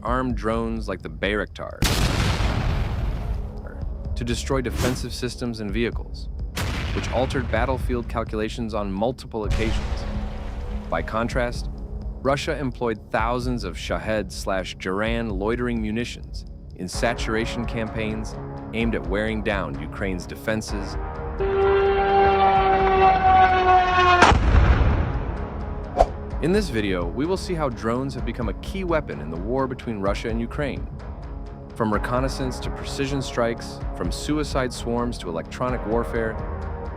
armed drones like the Bayraktar to destroy defensive systems and vehicles, which altered battlefield calculations on multiple occasions. By contrast, Russia employed thousands of Shahed/Jaran loitering munitions in saturation campaigns aimed at wearing down Ukraine's defenses. In this video, we will see how drones have become a key weapon in the war between Russia and Ukraine. From reconnaissance to precision strikes, from suicide swarms to electronic warfare,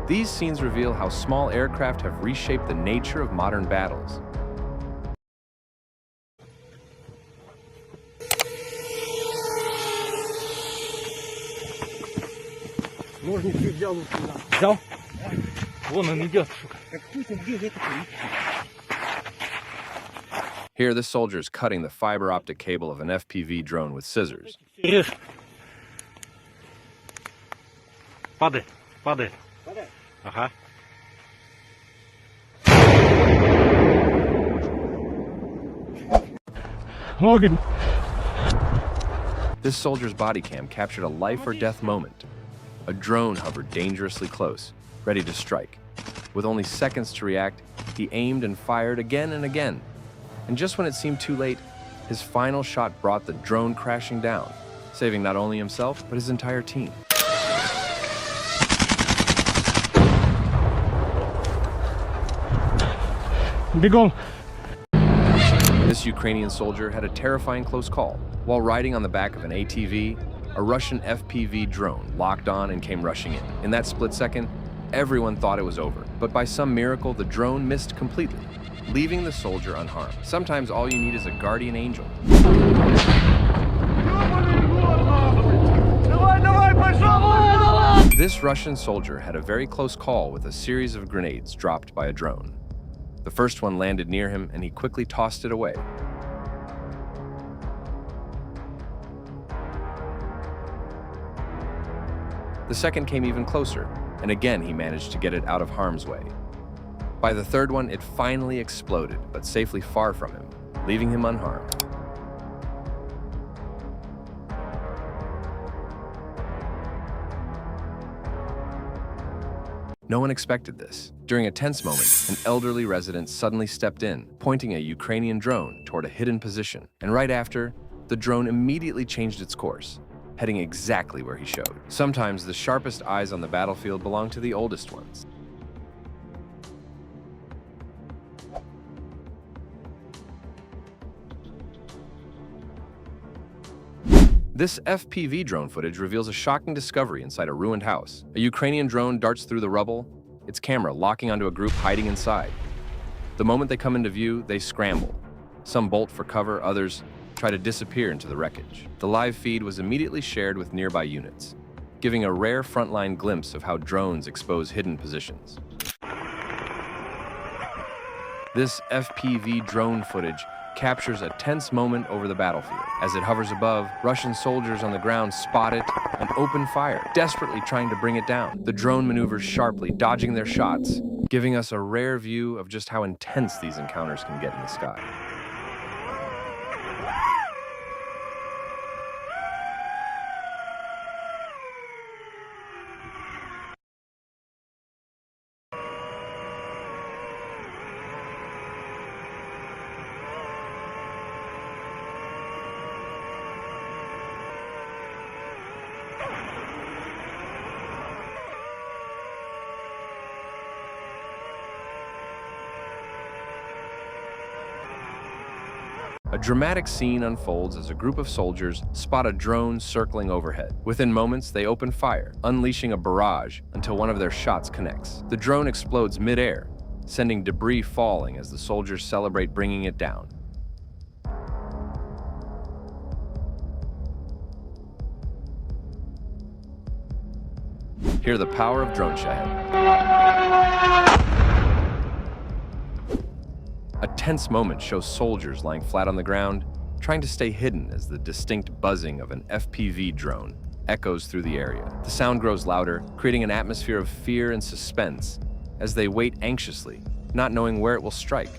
these scenes reveal how small aircraft have reshaped the nature of modern battles. Ножницы взял. Взял? Вон он идет. Here, the soldier is cutting the fiber optic cable of an FPV drone with scissors. Режь. Падай, падай. Ага. Огонь. This soldier's body cam captured a life or death moment. A drone hovered dangerously close, ready to strike. With only seconds to react, he aimed and fired again and again. And just when it seemed too late, his final shot brought the drone crashing down, saving not only himself, but his entire team. Бегом. This Ukrainian soldier had a terrifying close call. While riding on the back of an ATV, a Russian FPV drone locked on and came rushing in. In that split second, everyone thought it was over. But by some miracle, the drone missed completely, leaving the soldier unharmed. Sometimes all you need is a guardian angel. This Russian soldier had a very close call with a series of grenades dropped by a drone. The first one landed near him and he quickly tossed it away. The second came even closer, and again he managed to get it out of harm's way. By the third one, it finally exploded, but safely far from him, leaving him unharmed. No one expected this. During a tense moment, an elderly resident suddenly stepped in, pointing a Ukrainian drone toward a hidden position. And right after, the drone immediately changed its course, heading exactly where he showed. Sometimes the sharpest eyes on the battlefield belong to the oldest ones. This FPV drone footage reveals a shocking discovery inside a ruined house. A Ukrainian drone darts through the rubble, its camera locking onto a group hiding inside. The moment they come into view, they scramble. Some bolt for cover, others try to disappear into the wreckage. The live feed was immediately shared with nearby units, giving a rare frontline glimpse of how drones expose hidden positions. This FPV drone footage captures a tense moment over the battlefield. As it hovers above, Russian soldiers on the ground spot it and open fire, desperately trying to bring it down. The drone maneuvers sharply, dodging their shots, giving us a rare view of just how intense these encounters can get in the sky. A dramatic scene unfolds as a group of soldiers spot a drone circling overhead. Within moments, they open fire, unleashing a barrage until one of their shots connects. The drone explodes mid-air, sending debris falling as the soldiers celebrate bringing it down. Hear the power of drone Shahed. A tense moment shows soldiers lying flat on the ground, trying to stay hidden as the distinct buzzing of an FPV drone echoes through the area. The sound grows louder, creating an atmosphere of fear and suspense as they wait anxiously, not knowing where it will strike.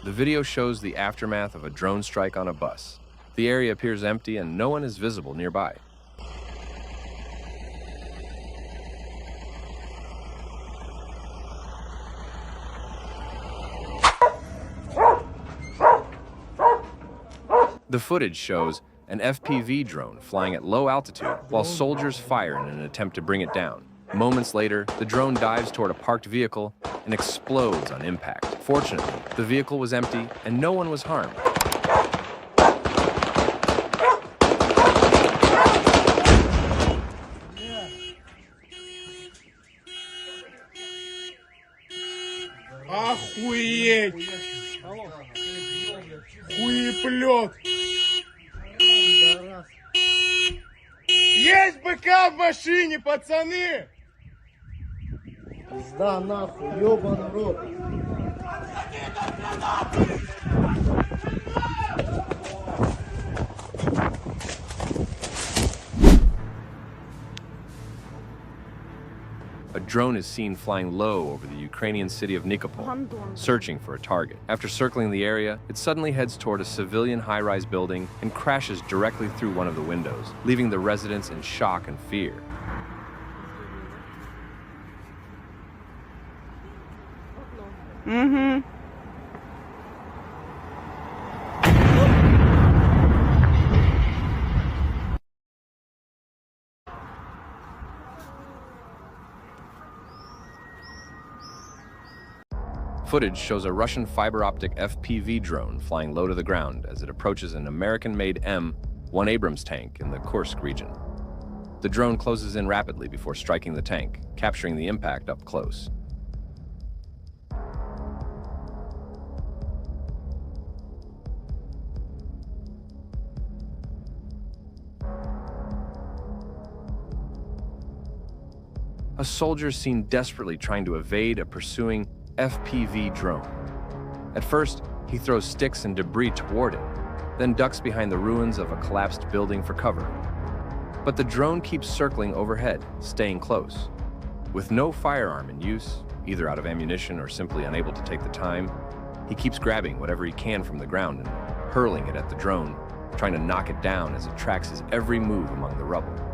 The video shows the aftermath of a drone strike on a bus. The area appears empty and no one is visible nearby. The footage shows an FPV drone flying at low altitude while soldiers fire in an attempt to bring it down. Moments later, the drone dives toward a parked vehicle and explodes on impact. Fortunately, the vehicle was empty and no one was harmed. Охуеть! Хуеплет! Есть БК в машине, пацаны! Пизда нахуй, ёбаный рот. A drone is seen flying low over the Ukrainian city of Nikopol, searching for a target. After circling the area, it suddenly heads toward a civilian high-rise building and crashes directly through one of the windows, leaving the residents in shock and fear. Footage shows a Russian fiber-optic FPV drone flying low to the ground as it approaches an American-made M1 Abrams tank in the Kursk region. The drone closes in rapidly before striking the tank, capturing the impact up close. A soldier is seen desperately trying to evade a pursuing FPV drone. At first, he throws sticks and debris toward it, then ducks behind the ruins of a collapsed building for cover. But the drone keeps circling overhead, staying close. With no firearm in use, either out of ammunition or simply unable to take the time, he keeps grabbing whatever he can from the ground and hurling it at the drone, trying to knock it down as it tracks his every move among the rubble.